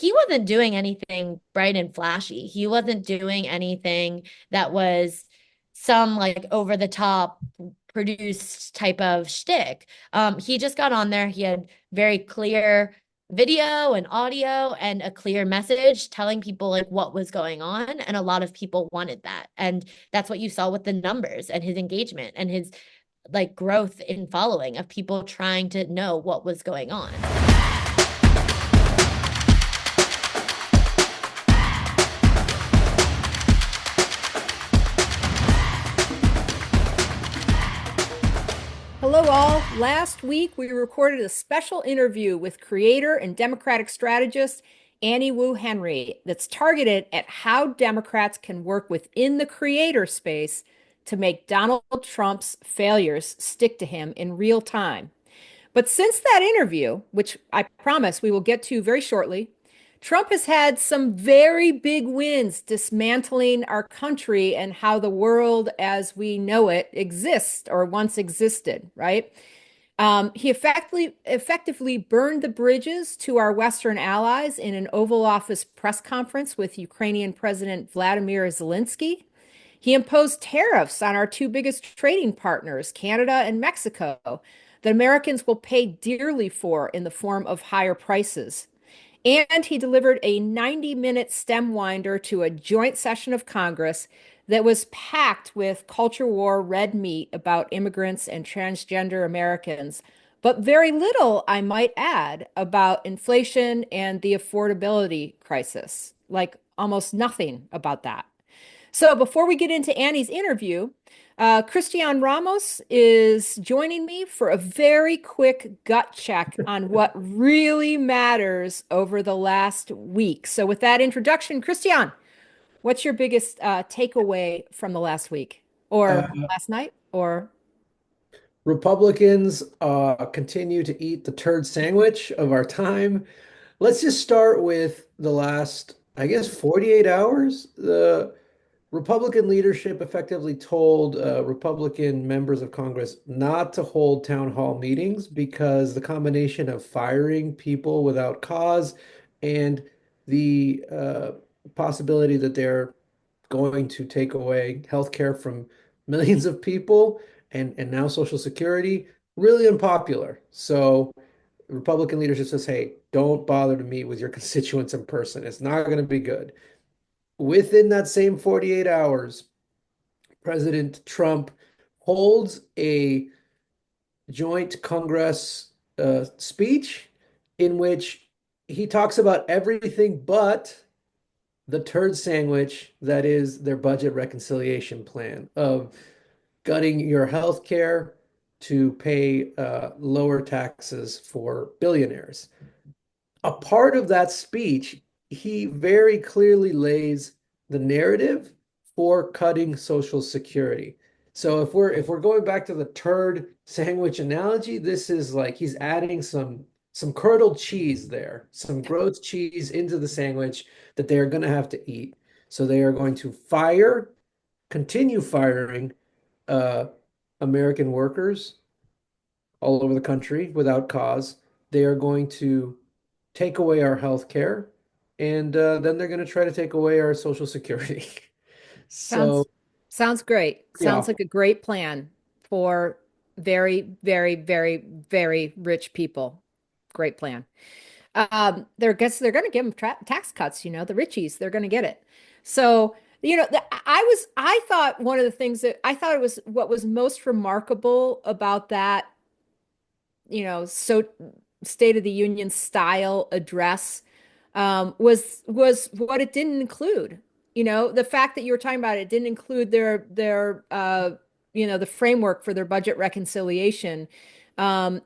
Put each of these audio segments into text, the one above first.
he wasn't doing anything bright and flashy. He wasn't doing anything that was some like over the top produced type of shtick. He just got on there. He had very clear video and audio and a clear message telling people like what was going on. And a lot of people wanted that. And that's what you saw with the numbers and his engagement and his like growth in following of people trying to know what was going on. Hello, all. Last week, we recorded a special interview with creator and Democratic strategist Annie Wu Henry that's targeted at how Democrats can work within the creator space to make Donald Trump's failures stick to him in real time. But since that interview, which I promise we will get to very shortly, Trump has had some very big wins dismantling our country and how the world as we know it exists or once existed, right? He effectively burned the bridges to our Western allies in an Oval Office press conference with Ukrainian President Vladimir Zelensky. He imposed tariffs on our two biggest trading partners, Canada and Mexico, that Americans will pay dearly for in the form of higher prices. And he delivered a 90-minute stem winder to a joint session of Congress that was packed with culture war red meat about immigrants and transgender Americans, but very little, I might add, about inflation and the affordability crisis. Like almost nothing about that. So before we get into Annie's interview, Christian Ramos is joining me for a very quick gut check on what really matters over the last week. So with that introduction, Christian, what's your biggest takeaway from the last week or Uh, last night or Republicans continue to eat the turd sandwich of our time. Let's just start with the last, I guess, 48 hours. The Republican leadership effectively told Republican members of Congress not to hold town hall meetings because the combination of firing people without cause and the possibility that they're going to take away health care from millions of people and now Social Security, really unpopular. So Republican leadership says, hey, don't bother to meet with your constituents in person. It's not going to be good. Within that same 48 hours, President Trump holds a joint Congress speech in which he talks about everything but the turd sandwich that is their budget reconciliation plan of gutting your health care to pay lower taxes for billionaires. A part of that speech, he very clearly lays the narrative for cutting Social Security. So if we're going back to the turd sandwich analogy, this is like he's adding some curdled cheese there, some grilled cheese into the sandwich that they are going to have to eat. So they are going to continue firing uh, American workers all over the country without cause. They are going to take away our health care, and then they're going to try to take away our Social Security. So, sounds sounds great. yeah, Sounds like a great plan for very, very, very, very rich people. Great plan. They're going to give them tax cuts, the richies, they're going to get it. So, I thought one of the things that I thought it was what was most remarkable about that, so State of the Union style address, was what it didn't include. The fact that you were talking about it didn't include their the framework for their budget reconciliation.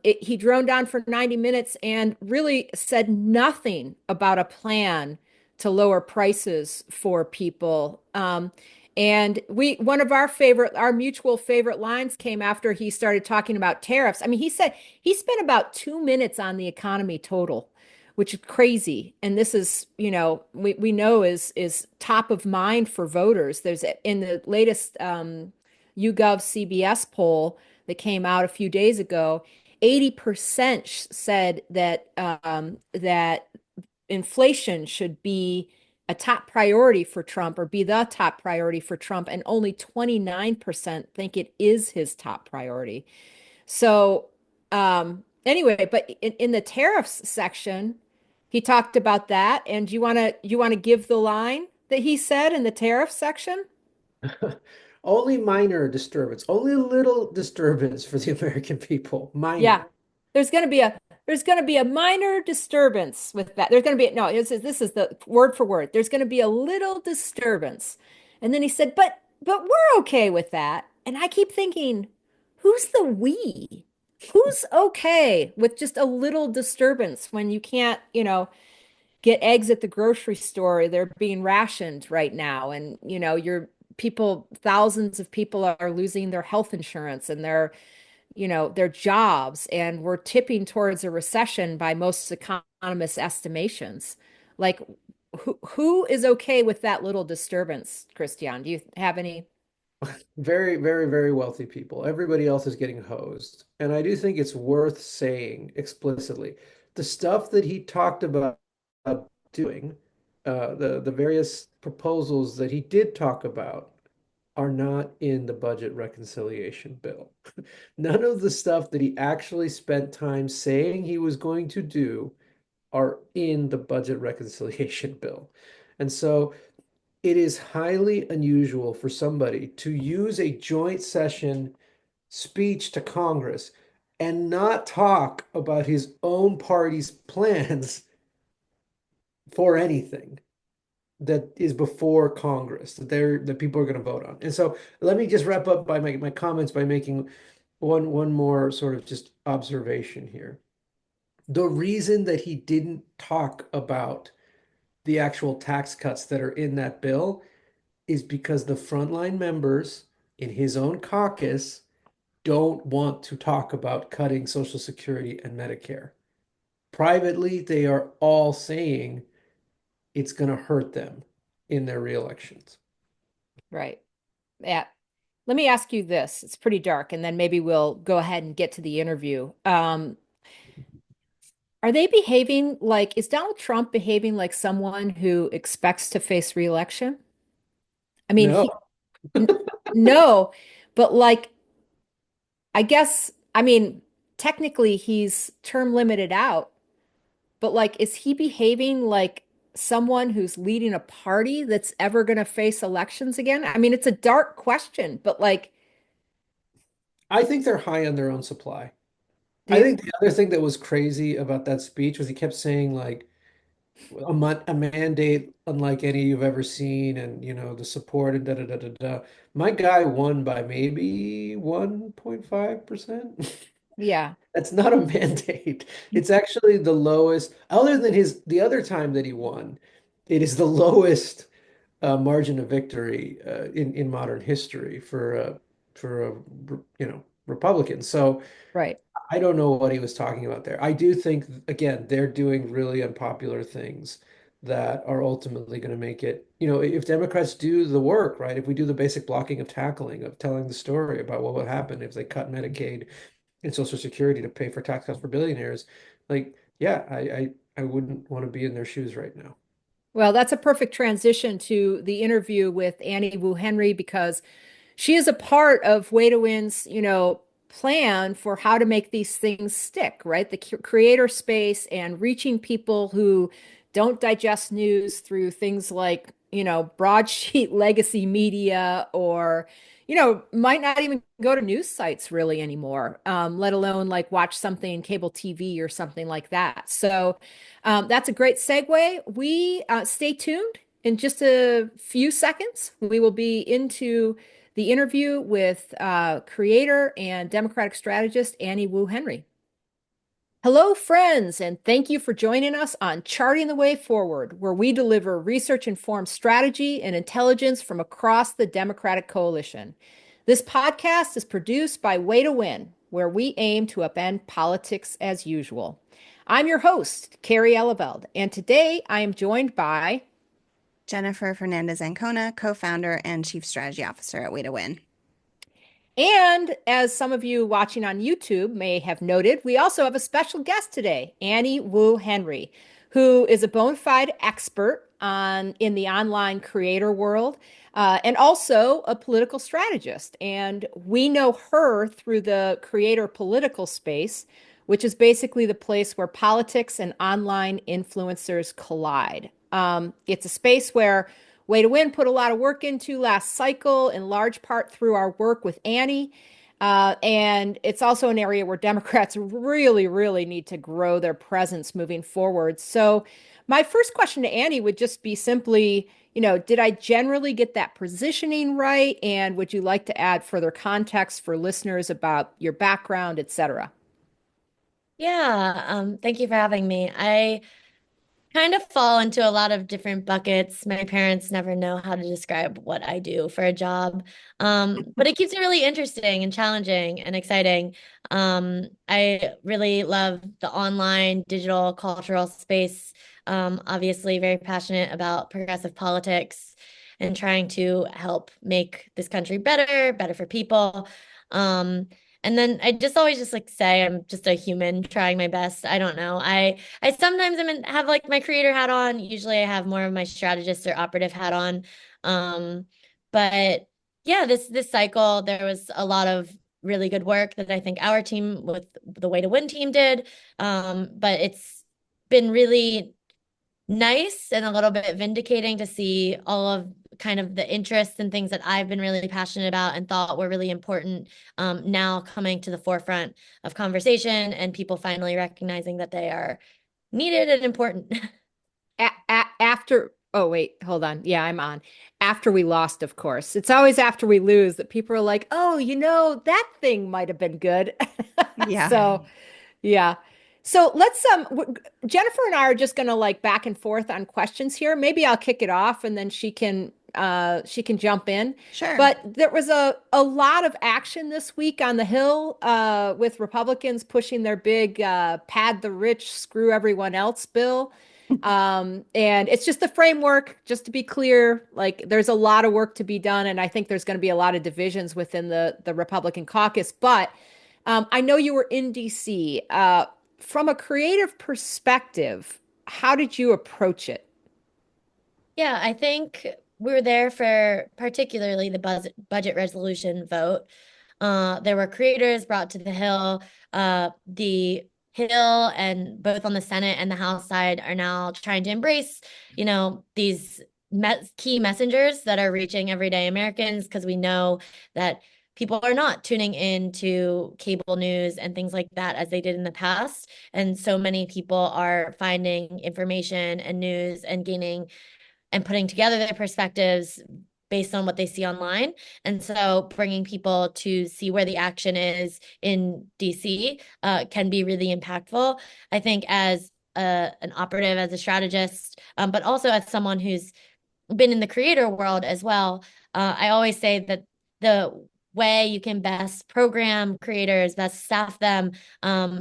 He droned on for 90 minutes and really said nothing about a plan to lower prices for people. And one of our mutual favorite lines came after he started talking about tariffs. I mean, he said he spent about 2 minutes on the economy total, which is crazy. And this is, we know is top of mind for voters. There's in the latest YouGov CBS poll that came out a few days ago, 80% said that inflation should be a top priority for Trump or be the top priority for Trump, and only 29% think it is his top priority. So, anyway, but in the tariffs section, he talked about that. And you want to give the line that he said in the tariff section? Only minor disturbance, only a little disturbance for the American people. Yeah. Minor. There's going to be a there's going to be a minor disturbance with that. There's going to be no, this is the word for word. There's going to be a little disturbance. And then he said, but we're okay with that. And I keep thinking, who's the we? Who's okay with just a little disturbance when you can't, get eggs at the grocery store? They're being rationed right now. And, thousands of people are losing their health insurance and their jobs, and we're tipping towards a recession by most economists' estimations. Like, who is okay with that little disturbance, Christian? Do you have any? Very, very, very wealthy people. Everybody else is getting hosed. And I do think it's worth saying explicitly the stuff that he talked about doing, the various proposals that he did talk about are not in the budget reconciliation bill. None of the stuff that he actually spent time saying he was going to do are in the budget reconciliation bill. And so it is highly unusual for somebody to use a joint session speech to Congress and not talk about his own party's plans for anything that is before Congress that people are going to vote on. And so let me just wrap up by my comments by making one more sort of just observation here. The reason that he didn't talk about the actual tax cuts that are in that bill is because the frontline members in his own caucus don't want to talk about cutting Social Security and Medicare. Privately, they are all saying it's going to hurt them in their reelections. Right. Yeah. Let me ask you this. It's pretty dark, and then maybe we'll go ahead and get to the interview. Are they behaving like, is Donald Trump behaving like someone who expects to face reelection? I mean, No, no, but like, I guess, I mean, technically he's term limited out, but like, is he behaving like someone who's leading a party that's ever going to face elections again? I mean, it's a dark question, but like, I think they're high on their own supply. do I you? think the other thing that was crazy about that speech was he kept saying like a mandate unlike any you've ever seen, and the support and da da da da da. My guy won by maybe 1.5%. Yeah, That's not a mandate. It's actually the lowest, other than the other time that he won, it is the lowest margin of victory in modern history for a Republican. So right. I don't know what he was talking about there. I do think, again, they're doing really unpopular things that are ultimately going to make it, if Democrats do the work, right? If we do the basic blocking of tackling, of telling the story about what would happen if they cut Medicaid and Social Security to pay for tax cuts for billionaires, like, yeah, I wouldn't want to be in their shoes right now. Well, that's a perfect transition to the interview with Annie Wu Henry, because she is a part of Way to Win's, plan for how to make these things stick, right? The creator space and reaching people who don't digest news through things like, broadsheet legacy media, or, might not even go to news sites really anymore, let alone like watch something cable TV or something like that. So that's a great segue. We stay tuned. In just a few seconds, we will be into the interview with creator and Democratic strategist Annie Wu Henry. Hello, friends, and thank you for joining us on Charting the Way Forward, where we deliver research-informed strategy and intelligence from across the Democratic coalition. This podcast is produced by Way to Win, where we aim to upend politics as usual. I'm your host, Kerry Eleveld, and today I am joined by Jennifer Fernandez Ancona, co-founder and chief strategy officer at Way to Win. And as some of you watching on YouTube may have noted, we also have a special guest today, Annie Wu Henry, who is a bona fide expert in the online creator world, and also a political strategist. And we know her through the creator political space, which is basically the place where politics and online influencers collide. It's a space where Way to Win put a lot of work into last cycle, in large part through our work with Annie. And it's also an area where Democrats really, really need to grow their presence moving forward. So, my first question to Annie would just be simply, did I generally get that positioning right? And would you like to add further context for listeners about your background, et cetera? Yeah, thank you for having me. I kind of fall into a lot of different buckets. My parents never know how to describe what I do for a job. But it keeps it really interesting and challenging and exciting. I really love the online digital cultural space. Obviously, very passionate about progressive politics and trying to help make this country better, better for people. Um, and then I just always just like say I'm just a human trying my best. I don't know. I sometimes have like my creator hat on. Usually I have more of my strategist or operative hat on. Um, but yeah, this cycle there was a lot of really good work that I think our team with the Way to Win team did. But it's been really nice and a little bit vindicating to see all of kind of the interests and things that I've been really passionate about and thought were really important now coming to the forefront of conversation and people finally recognizing that they are needed and important. After, oh, wait, hold on. Yeah, I'm on. After we lost, of course. It's always after we lose that people are like, oh, that thing might have been good. Yeah. So, yeah. So Jennifer and I are just gonna like back and forth on questions here. Maybe I'll kick it off and then she can jump in. Sure. But there was a lot of action this week on the Hill with Republicans pushing their big pad the rich, screw everyone else bill. And it's just the framework, just to be clear, like there's a lot of work to be done, and I think there's going to be a lot of divisions within the Republican caucus. But I know you were in DC. From a creative perspective, how did you approach it? Yeah, I think we were there for particularly the budget resolution vote. There were creators brought to the Hill. The Hill and both on the Senate and the House side are now trying to embrace, these key messengers that are reaching everyday Americans because we know that people are not tuning into cable news and things like that as they did in the past. And so many people are finding information and news and gaining and putting together their perspectives based on what they see online. And so bringing people to see where the action is in DC can be really impactful. I think as an operative, as a strategist, but also as someone who's been in the creator world as well, I always say that the way you can best program creators, best staff them,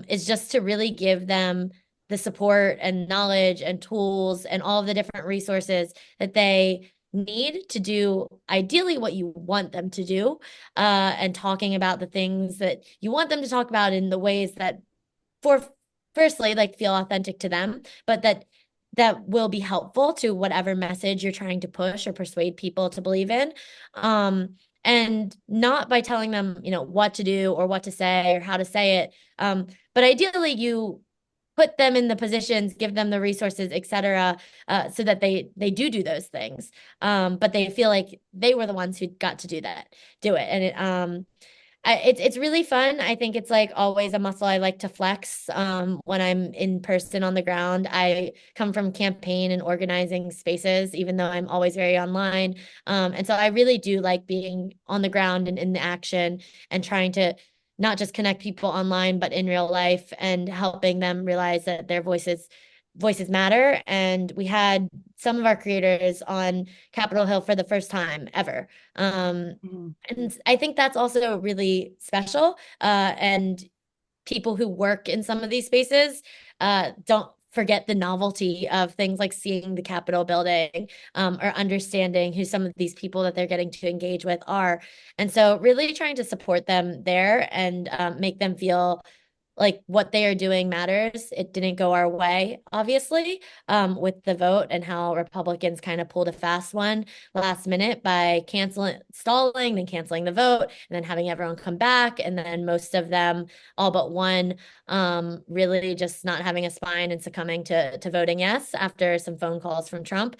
is just to really give them the support and knowledge and tools and all of the different resources that they need to do ideally what you want them to do, and talking about the things that you want them to talk about in the ways that for firstly like feel authentic to them, but that will be helpful to whatever message you're trying to push or persuade people to believe in. And not by telling them, what to do or what to say or how to say it. But ideally you put them in the positions, give them the resources, et cetera, so that they do those things. But they feel like they were the ones who got to do it. And it's really fun. I think it's like always a muscle I like to flex when I'm in person on the ground. I come from campaign and organizing spaces, even though I'm always very online. And so I really do like being on the ground and in the action and trying to not just connect people online, but in real life and helping them realize that their voices matter. And we had some of our creators on Capitol Hill for the first time ever. Mhm. And I think that's also really special. And people who work in some of these spaces don't forget the novelty of things like seeing the Capitol building, or understanding who some of these people that they're getting to engage with are. And so really trying to support them there and make them feel like what they are doing matters. It didn't go our way, obviously, with the vote and how Republicans kind of pulled a fast one last minute by stalling, then canceling the vote, and then having everyone come back, and then most of them, all but one, really just not having a spine and succumbing to voting yes after some phone calls from Trump.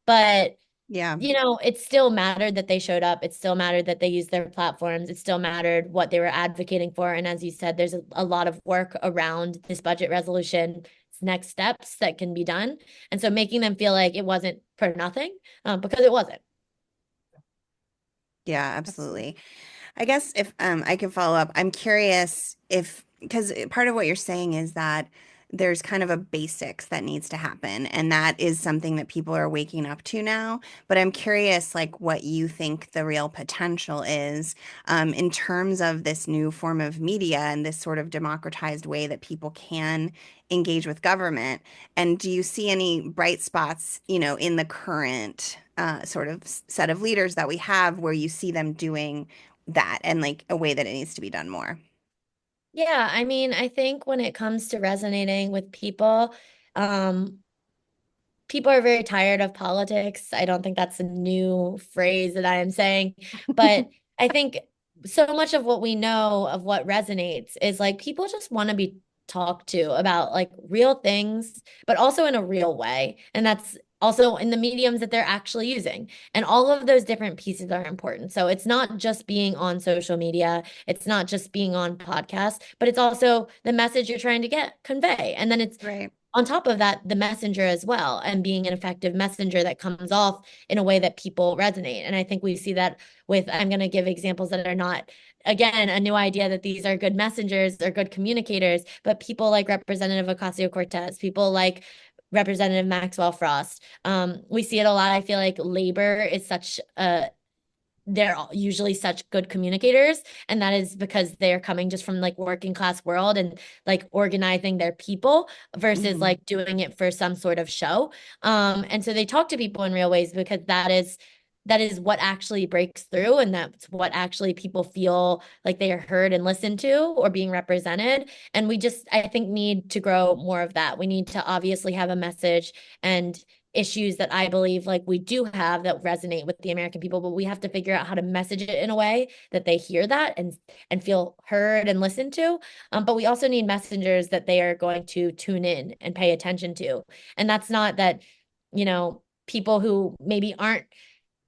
But Yeah. it still mattered that they showed up. It still mattered that they used their platforms. It still mattered what they were advocating for. And as you said, there's a lot of work around this budget resolution, next steps that can be done. And so making them feel like it wasn't for nothing, because it wasn't. Yeah, absolutely. I guess if I can follow up, I'm curious if, because part of what you're saying is that there's kind of a basics that needs to happen, and that is something that people are waking up to now. But I'm curious, like, what you think the real potential is in terms of this new form of media and this sort of democratized way that people can engage with government. And do you see any bright spots, in the current sort of set of leaders that we have where you see them doing that and like a way that it needs to be done more? Yeah, I mean, I think when it comes to resonating with people, um, people are very tired of politics. I don't think that's a new phrase that I am saying, but I think so much of what we know of what resonates is like people just want to be talked to about like real things, but also in a real way. And that's also in the mediums that they're actually using. And all of those different pieces are important. So it's not just being on social media, it's not just being on podcasts, but it's also the message you're trying to convey. And then it's Right. on top of that, the messenger as well, and being an effective messenger that comes off in a way that people resonate. And I think we see that with, I'm going to give examples that are not, again, a new idea that these are good messengers or good communicators, but people like Representative Ocasio-Cortez, people like Representative Maxwell Frost. We see it a lot. I feel like labor is such a they're usually such good communicators, and that is because they're coming just from like working class world and like organizing their people versus Mhm. like doing it for some sort of show. And so they talk to people in real ways because that is what actually breaks through, and that's what actually people feel like they are heard and listened to or being represented. And we just, I think, need to grow more of that. We need to obviously have a message and issues that I believe like we do have that resonate with the American people, but we have to figure out how to message it in a way that they hear that and feel heard and listened to. But we also need messengers that they are going to tune in and pay attention to. And that's not that, people who maybe aren't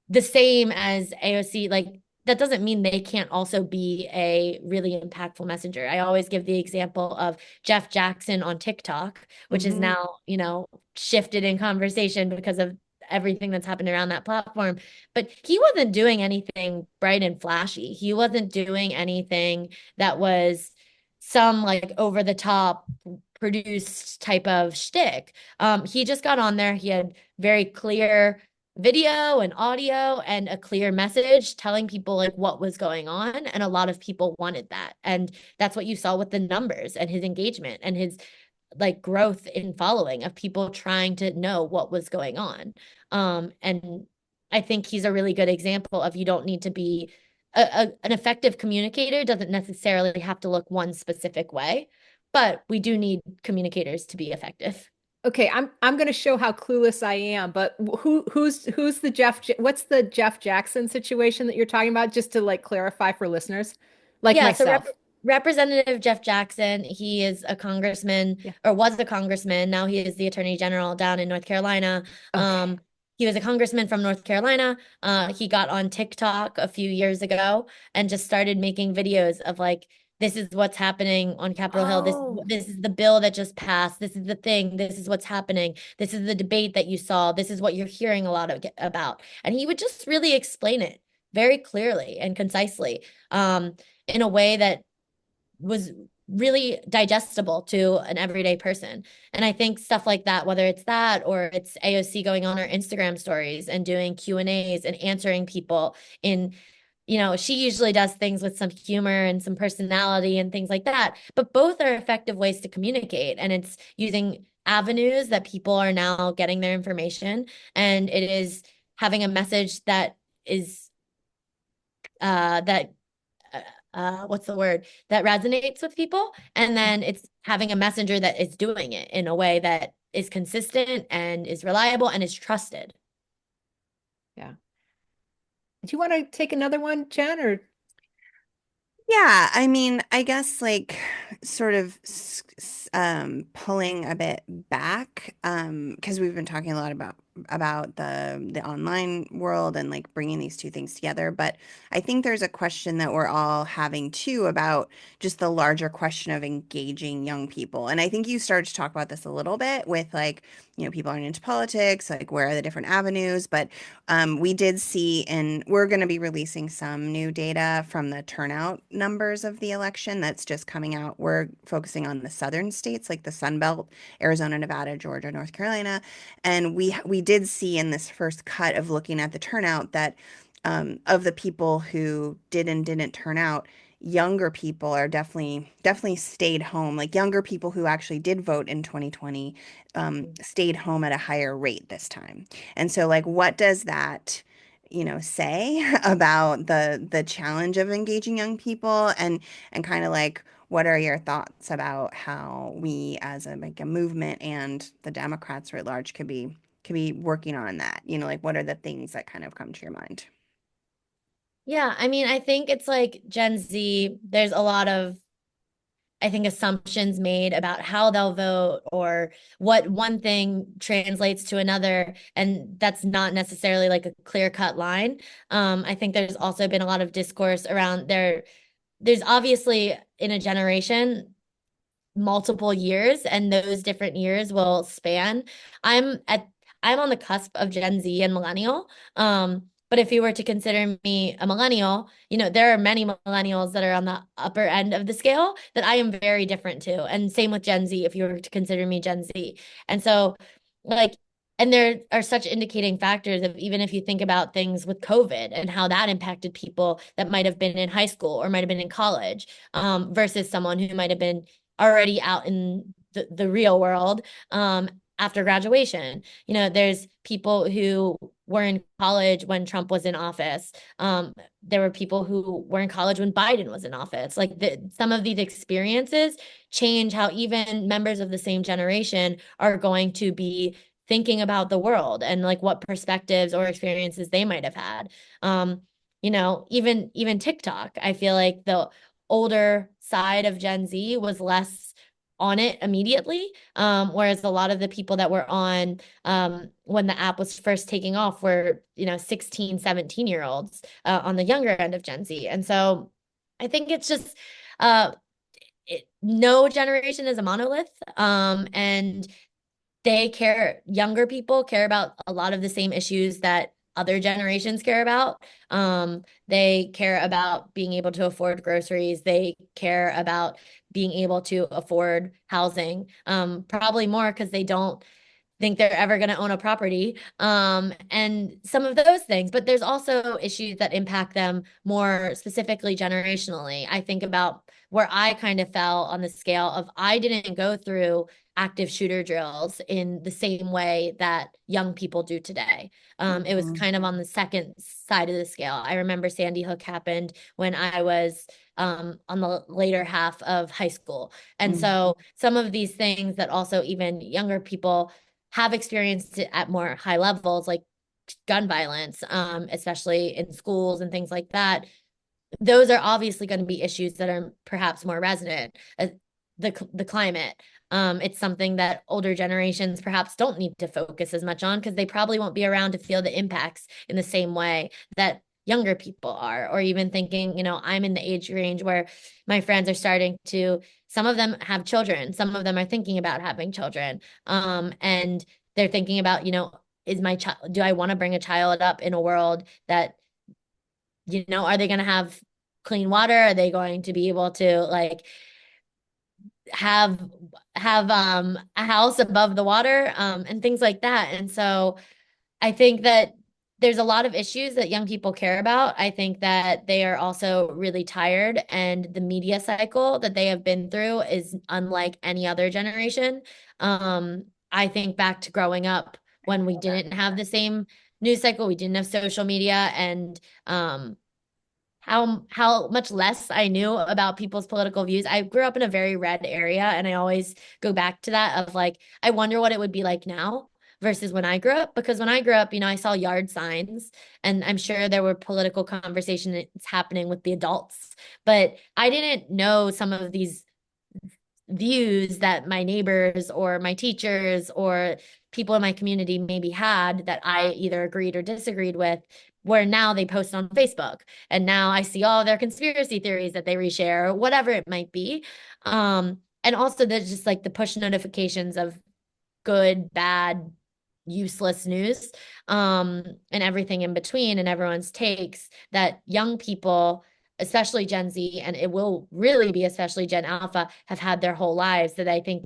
the same as AOC, like that doesn't mean they can't also be a really impactful messenger. I always give the example of Jeff Jackson on TikTok, which is Mhm. now, shifted in conversation because of everything that's happened around that platform. But he wasn't doing anything bright and flashy. He wasn't doing anything that was some like over the top produced type of shtick. He just got on there. He had very clear video and audio and a clear message telling people like what was going on, and a lot of people wanted that, and that's what you saw with the numbers and his engagement and his like growth in following of people trying to know what was going on. And I think he's a really good example of you don't need to be an effective communicator doesn't necessarily have to look one specific way, but we do need communicators to be effective. Okay, I'm going to show how clueless I am, but who's the what's the Jeff Jackson situation that you're talking about, just to like clarify for listeners like Yeah, so myself. Representative Jeff Jackson, he is a congressman Yeah. or was a congressman. Now he is the attorney general down in North Carolina. Okay. He was a congressman from North Carolina. He got on TikTok a few years ago and just started making videos of like, this is what's happening on Capitol Hill. This Oh, this is the bill that just passed. This is the thing. This is what's happening. This is the debate that you saw. This is what you're hearing a lot about. And he would just really explain it very clearly and concisely. In a way that was really digestible to an everyday person. And I think stuff like that, whether it's that or it's AOC going on her Instagram stories and doing Q&As and answering people in, she usually does things with some humor and some personality and things like that. But both are effective ways to communicate. And it's using avenues that people are now getting their information. And it is having a message that is that what's the word, that resonates with people. And then it's having a messenger that is doing it in a way that is consistent and is reliable and is trusted. Yeah. Do you want to take another one, Jen, or Yeah, I mean, I guess like sort of pulling a bit back because we've been talking a lot about the online world and like bringing these two things together, but I think there's a question that we're all having too about just the larger question of engaging young people. And I think you started to talk about this a little bit with like, people aren't into politics, like where are the different avenues, but we did see, and we're going to be releasing some new data from the turnout numbers of the election that's just coming out. We're focusing on the southern states like the Sun Belt, Arizona, Nevada, Georgia, North Carolina. And we did see in this first cut of looking at the turnout that of the people who did and didn't turn out, younger people are definitely stayed home. Like younger people who actually did vote in 2020 stayed home at a higher rate this time. And so like what does that say about the challenge of engaging young people and kind of like what are your thoughts about how we as a movement and the Democrats writ large could be working on that? Like what are the things that kind of come to your mind? Yeah, I mean, I think it's like Gen Z, there's a lot of, I think, assumptions made about how they'll vote or what one thing translates to another. And that's not necessarily like a clear-cut line. I think there's also been a lot of discourse around there's obviously in a generation multiple years, and those different years will span. I'm at I'm on the cusp of Gen Z and millennial. But if you were to consider me a millennial, there are many millennials that are on the upper end of the scale that I am very different to. And same with Gen Z, if you were to consider me Gen Z. And so, like, and there are such indicating factors of even if you think about things with COVID and how that impacted people that might have been in high school or might have been in college, versus someone who might have been already out in the real world after graduation. There's people who were in college when Trump was in office. There were people who were in college when Biden was in office. Like some of these experiences change how even members of the same generation are going to be thinking about the world and like what perspectives or experiences they might have had. Even TikTok, I feel like the older side of Gen Z was less on it immediately. Whereas a lot of the people that were on when the app was first taking off were, 16, 17-year-olds on the younger end of Gen Z. And so I think it's just no generation is a monolith. And younger people care about a lot of the same issues that other generations care about. They care about being able to afford groceries. They care about being able to afford housing, probably more because they don't think they're ever going to own a property, and some of those things. But there's also issues that impact them more specifically generationally. I think about where I kind of fell on the scale of I didn't go through active shooter drills in the same way that young people do today. It was Mhm. kind of on the second side of the scale. I remember Sandy Hook happened when I was on the later half of high school. And Mhm. so some of these things that also even younger people have experienced it at more high levels, like gun violence, especially in schools and things like that. Those are obviously going to be issues that are perhaps more resonant. The climate, it's something that older generations perhaps don't need to focus as much on because they probably won't be around to feel the impacts in the same way that younger people are, or even thinking, I'm in the age range where my friends are starting to, some of them have children, some of them are thinking about having children, and they're thinking about, is my child, do I want to bring a child up in a world that, are they going to have clean water? Are they going to be able to like have a house above the water, and things like that? And so I think that there's a lot of issues that young people care about. I think that they are also really tired, and the media cycle that they have been through is unlike any other generation. I think back to growing up when we didn't have the same news cycle, we didn't have social media, and how much less I knew about people's political views. I grew up in a very red area, and I always go back to that of like, I wonder what it would be like now versus when I grew up. Because when I grew up, I saw yard signs, and I'm sure there were political conversations happening with the adults, but I didn't know some of these views that my neighbors or my teachers or people in my community maybe had that I either agreed or disagreed with, where now they post on Facebook, and now I see all their conspiracy theories that they reshare, or whatever it might be. And also there's just like the push notifications of good, bad, useless news, and everything in between, and everyone's takes that young people, especially Gen Z, and it will really be especially Gen Alpha, have had their whole lives. That I think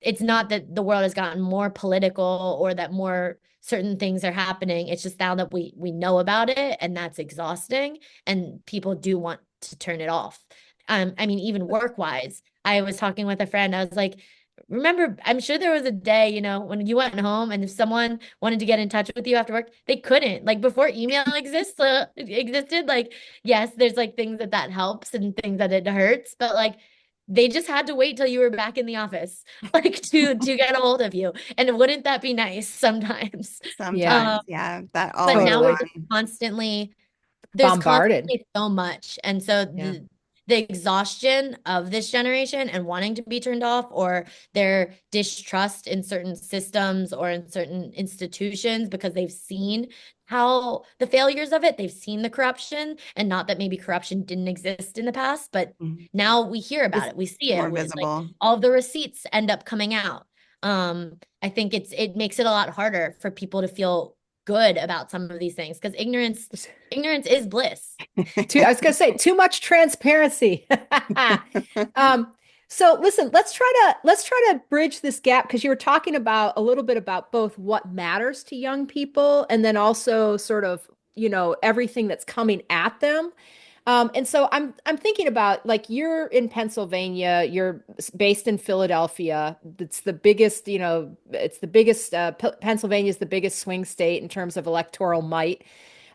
it's not that the world has gotten more political or that more certain things are happening. It's just now that we know about it, and that's exhausting, and people do want to turn it off. I mean, even work wise, I was talking with a friend. I was like, remember, I'm sure there was a day, when you went home and if someone wanted to get in touch with you after work, they couldn't. Like before email existed, like, yes, there's like things that helps and things that it hurts, but like they just had to wait till you were back in the office, like to get a hold of you. And wouldn't that be nice sometimes? Yeah, Sometimes, yeah, that But always now we're totally. just on. there's Bombarded. constantly so much. And so Yeah. the exhaustion of this generation and wanting to be turned off, or their distrust in certain systems or in certain institutions because they've seen how the failures of it, they've seen the corruption, and not that maybe corruption didn't exist in the past, but Mhm. now we hear about It's it, we see More it with like visible. all of the receipts end up coming out. I think it makes it a lot harder for people to feel good about some of these things, because ignorance is bliss. I was gonna say too much transparency. Um, so listen, let's try to bridge this gap because you were talking about a little bit about both what matters to young people and then also sort of, everything that's coming at them. And so I'm thinking about like you're in Pennsylvania, you're based in Philadelphia. It's the biggest, it's the biggest. Pennsylvania is the biggest swing state in terms of electoral might.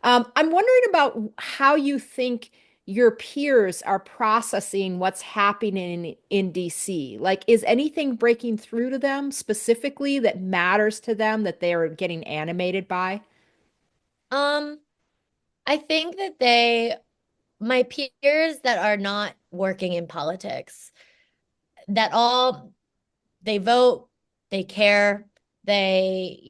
I'm wondering about how you think your peers are processing what's happening in DC. Like, is anything breaking through to them specifically that matters to them that they are getting animated by? Um, I think that my peers that are not working in politics, that they vote, they care, they,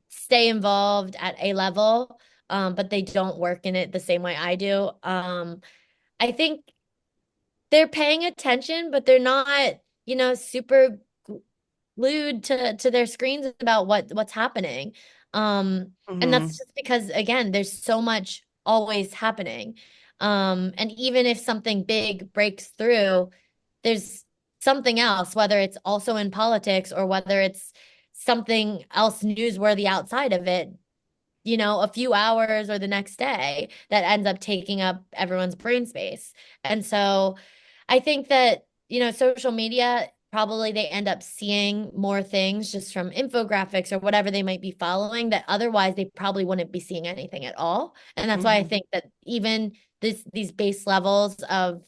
stay involved at a level, but they don't work in it the same way I do. I think they're paying attention, but they're not, super glued to their screens about what's happening. And Hmm. that's just because again, there's so much always happening. And even if something big breaks through, there's something else, whether it's also in politics or whether it's something else newsworthy outside of it, a few hours or the next day, that ends up taking up everyone's brain space. And so I think that, social media, probably they end up seeing more things just from infographics or whatever they might be following, that otherwise they probably wouldn't be seeing anything at all. And that's why I Hmm. think that even these base levels of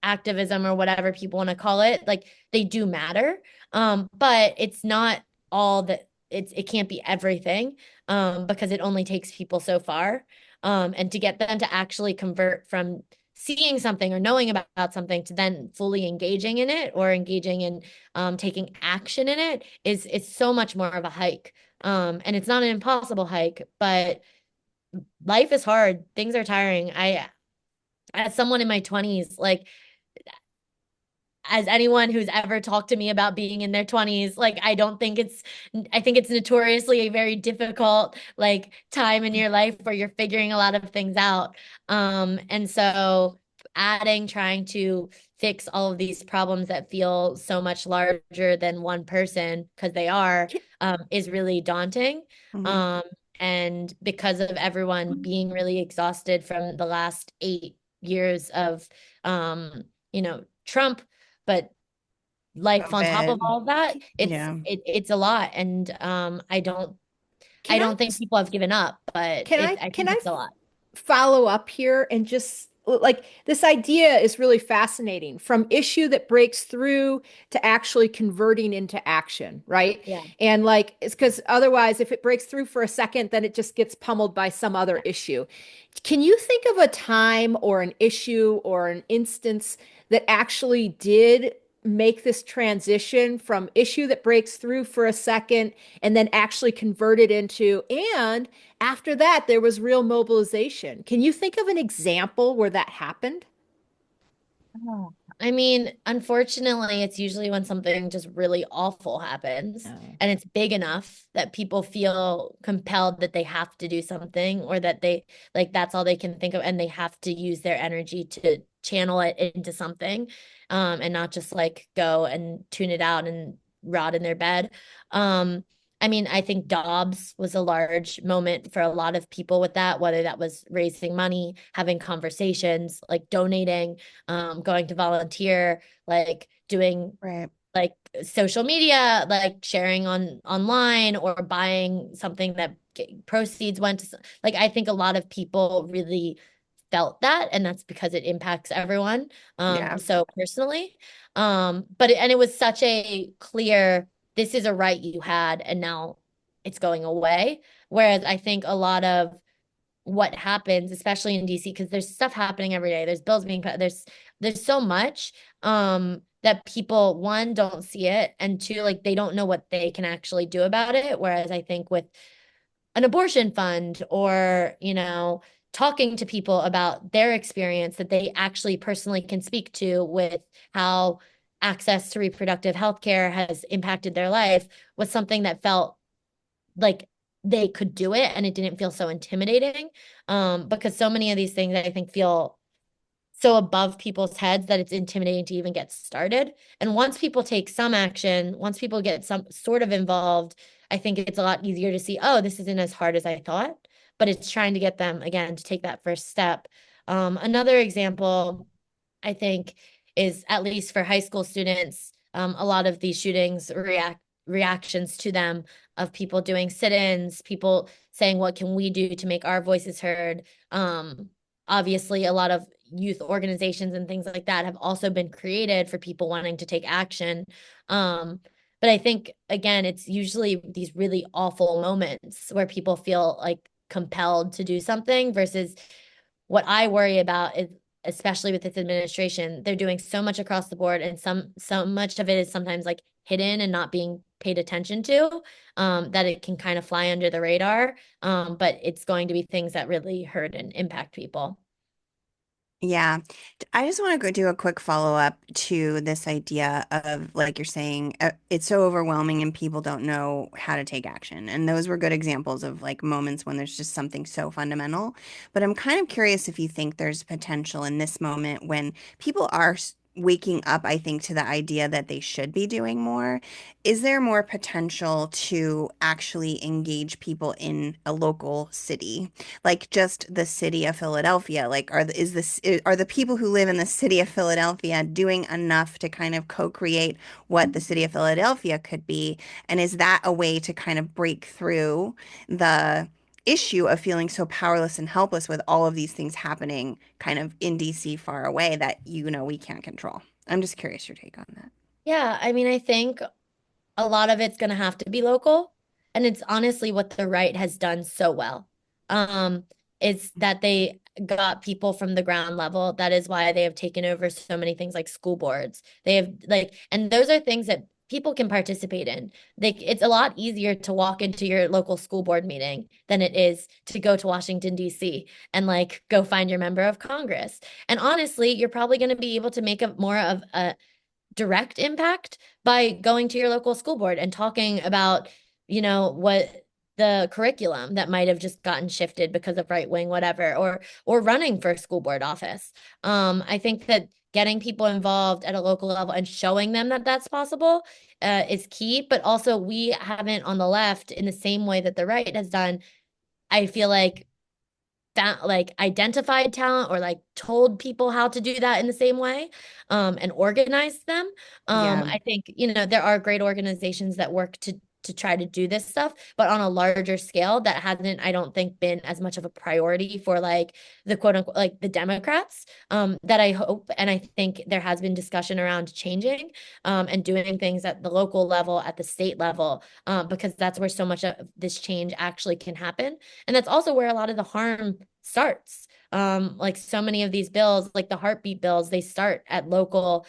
activism or whatever people want to call it, like they do matter. But it's not all that it can't be everything, because it only takes people so far. And to get them to actually convert from seeing something or knowing about something to then fully engaging in it or engaging in taking action in it is it's so much more of a hike. And it's not an impossible hike, but life is hard. Things are tiring. As someone in my 20s, like as anyone who's ever talked to me about being in their 20s, like I think it's notoriously a very difficult like time in your life where you're figuring a lot of things out. And so trying to fix all of these problems that feel so much larger than one person, because they are, is really daunting. Hmm. Um, and because of everyone being really exhausted from the last 8 years of Trump, but life on top of COVID. all of that, Yeah. it's a lot. And I Can I don't think people have given up, but can I I can think I it's a lot. follow up here and just like this idea is really fascinating from issue that breaks through to actually converting into action, right? Yeah. And like it's because otherwise, if it breaks through for a second, then it just gets pummeled by some other issue. Can you think of a time or an issue or an instance that actually did make this transition from issue that breaks through for a second and then actually convert it into, and after that, there was real mobilization? Can you think of an example where that happened? Oh. I mean, unfortunately, it's usually when something just really awful happens Oh. and it's big enough that people feel compelled that they have to do something or that they like that's all they can think of and they have to use their energy to channel it into something and not just like go and tune it out and rot in their bed. Um, I mean, I think Dobbs was a large moment for a lot of people with that, whether that was raising money, having conversations, like donating, going to volunteer, like doing Right. like social media, like sharing on online or buying something that proceeds went to, like, I think a lot of people really felt that, and that's because it impacts everyone, Yeah. so personally. But and it was such a clear, this is a right you had, and now it's going away. Whereas I think a lot of what happens, especially in DC, because there's stuff happening every day. There's bills being put, there's so much that people, one, don't see it, and two, like they don't know what they can actually do about it. Whereas I think with an abortion fund or, talking to people about their experience that they actually personally can speak to with how access to reproductive health care has impacted their life was something that felt like they could do it and it didn't feel so intimidating. Because so many of these things I think feel so above people's heads that it's intimidating to even get started. And once people take some action, once people get some sort of involved, I think it's a lot easier to see, oh, this isn't as hard as I thought. But it's trying to get them again to take that first step. Another example, I think, is at least for high school students, a lot of these shootings reactions to them of people doing sit-ins, people saying, what can we do to make our voices heard? Obviously, a lot of youth organizations and things like that have also been created for people wanting to take action. But I think, again, it's usually these really awful moments where people feel like compelled to do something versus what I worry about is, especially with this administration, they're doing so much across the board, and so much of it is sometimes like hidden and not being paid attention to, that it can kind of fly under the radar. But it's going to be things that really hurt and impact people. Yeah. I just want to go do a quick follow-up to this idea of, like you're saying, it's so overwhelming and people don't know how to take action. And those were good examples of like moments when there's just something so fundamental. But I'm kind of curious if you think there's potential in this moment when people are waking up, I think, to the idea that they should be doing more. Is there more potential to actually engage people in a local city? Like just the city of Philadelphia, like are the people who live in the city of Philadelphia doing enough to kind of co-create what the city of Philadelphia could be? And is that a way to kind of break through the issue of feeling so powerless and helpless with all of these things happening kind of in DC far away that we can't control? I'm just curious your take on that. Yeah, I mean, I think a lot of it's going to have to be local. And it's honestly what the right has done so well. Um, it's that they got people from the ground level. That is why they have taken over so many things like school boards. They have like, and those are things that people can participate in. It's a lot easier to walk into your local school board meeting than it is to go to Washington, D.C. and like go find your member of Congress. And honestly, you're probably going to be able to make a more of a direct impact by going to your local school board and talking about, what the curriculum that might have just gotten shifted because of right wing whatever, or running for school board office. I think that getting people involved at a local level and showing them that that's possible is key. But also, we haven't on the left, in the same way that the right has done, I feel like, found like identified talent or like told people how to do that in the same way, and organized them. Yeah. I think, there are great organizations that work to try to do this stuff, but on a larger scale that hasn't, I don't think, been as much of a priority for like the quote unquote like the Democrats, that I hope and I think there has been discussion around changing, and doing things at the local level, at the state level, because that's where so much of this change actually can happen. And that's also where a lot of the harm starts. Like so many of these bills, like the heartbeat bills, they start at local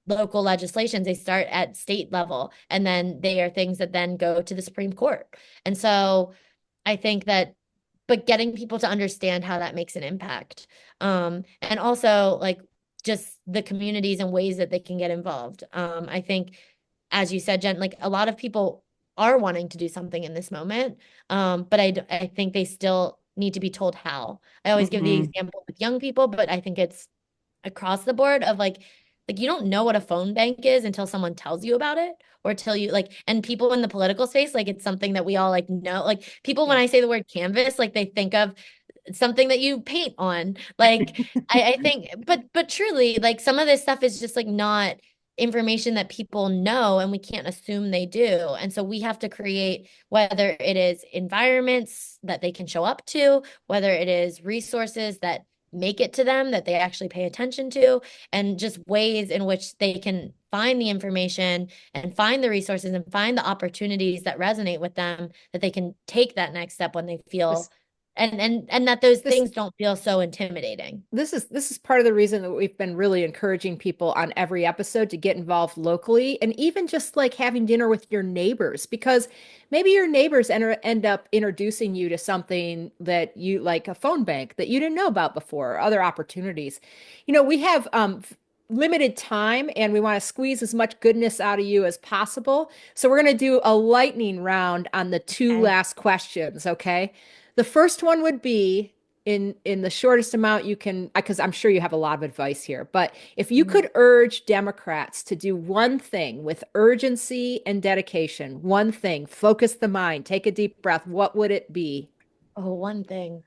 legislations, they start at state level, and then they are things that then go to the Supreme Court. And so I think that, but getting people to understand how that makes an impact. And also like just the communities and ways that they can get involved. I think, as you said, Jen, like a lot of people are wanting to do something in this moment. But I think they still need to be told how. I always give the Hmm. example with young people, but I think it's across the board of like you don't know what a phone bank is until someone tells you about it or till you like, and people in the political space, like it's something that we all like know. Like people, when Yeah. I say the word canvas, like they think of something that you paint on. Like I think, but truly, like some of this stuff is just like not information that people know and we can't assume they do. And so we have to create, whether it is environments that they can show up to, whether it is resources that make it to them that they actually pay attention to, and just ways in which they can find the information and find the resources and find the opportunities that resonate with them, that they can take that next step when they feel, This and that those this things don't feel so intimidating. this is part of the reason that we've been really encouraging people on every episode to get involved locally and even just like having dinner with your neighbors because maybe your neighbors end up introducing you to something that you like a phone bank that you didn't know about before or other opportunities. We have limited time and we want to squeeze as much goodness out of you as possible. So we're going to do a lightning round on the two Okay. last questions, okay? The first one would be in the shortest amount you can, because I'm sure you have a lot of advice here, but if you Mhm. could urge Democrats to do one thing with urgency and dedication, one thing, focus the mind, take a deep breath, what would it be? Oh, one thing.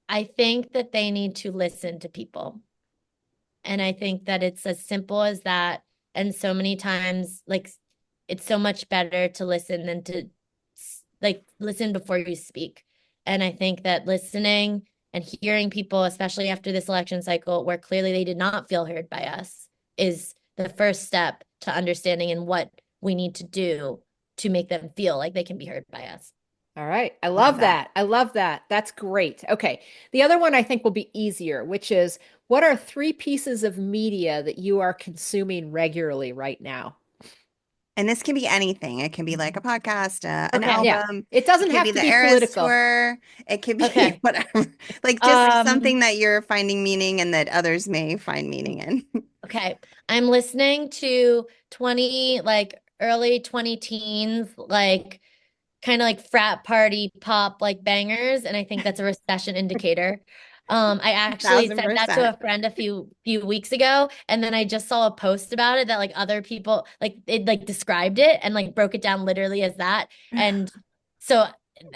I think that they need to listen to people. And I think that it's as simple as that. And so many times, like, it's so much better to listen than to like listen before you speak. And I think that listening and hearing people, especially after this election cycle, where clearly they did not feel heard by us, is the first step to understanding and what we need to do to make them feel like they can be heard by us. All right. I Love love that. that. I love that. That's great. Okay. The other one I think will be easier, which is what are three pieces of media that you are consuming regularly right now? And this can be anything. It can be like a podcast, an Okay. Yeah. album. It It doesn't could have be to the be Eras political. tour. It could be Okay. whatever. Like just Um, something that you're finding meaning and that others may find meaning in. Okay. I'm listening to 20, like early 20 teens, like kind of like frat party pop, like bangers. And I think that's a recession indicator. I actually Thousand said that to percent. a friend a few weeks ago, and then I just saw a post about it that like other people like it like described it and like broke it down literally as that. And so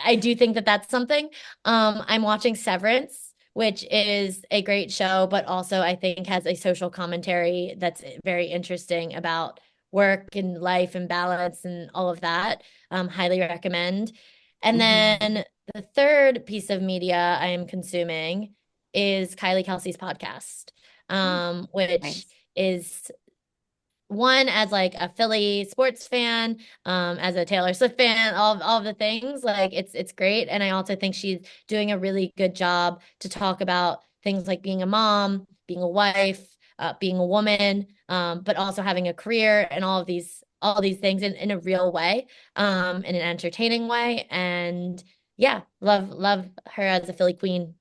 I do think that that's something. I'm watching Severance, which is a great show, but also I think has a social commentary that's very interesting about work and life and balance and all of that. Highly recommend. And Hmm. then the third piece of media I am consuming is Kylie Kelsey's podcast, which Nice. is one as like a Philly sports fan, as a Taylor Swift fan, all of the things. Like it's great. And I also think she's doing a really good job to talk about things like being a mom, being a wife, being a woman, but also having a career and all these things in a real way, in an entertaining way. And yeah, love her as a Philly queen.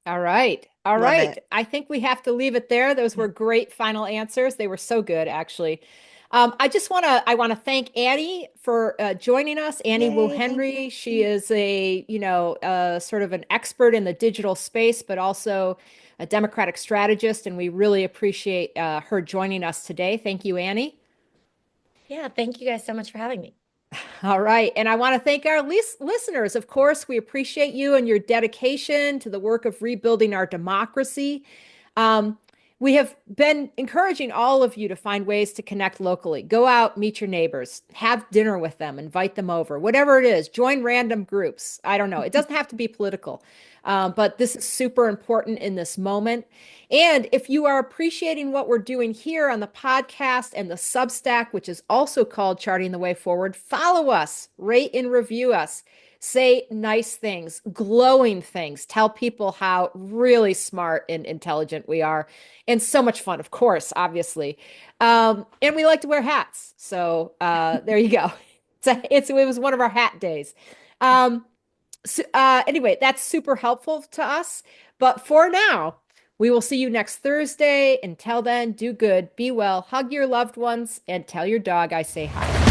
All right. All Love right. it. I think we have to leave it there. Those were great final answers. They were so good, actually. I want to thank Annie for joining us. Annie Wu Yay. Thank you. Henry. She is sort of an expert in the digital space, but also a Democratic strategist. And we really appreciate her joining us today. Thank you, Annie. Yeah, thank you guys so much for having me. All right. And I want to thank our listeners. Of course, we appreciate you and your dedication to the work of rebuilding our democracy. Um, we have been encouraging all of you to find ways to connect locally. Go out, meet your neighbors, have dinner with them, invite them over, whatever it is, join random groups. I don't know. It doesn't have to be political, but this is super important in this moment. And if you are appreciating what we're doing here on the podcast and the Substack, which is also called Charting the Way Forward, follow us, rate and review us. Say nice things, glowing things. Tell people how really smart and intelligent we are. And so much fun, of course, obviously. And we like to wear hats. So there you go. It was one of our hat days. Anyway, that's super helpful to us. But for now, we will see you next Thursday. Until then, do good, be well, hug your loved ones, and tell your dog I say hi.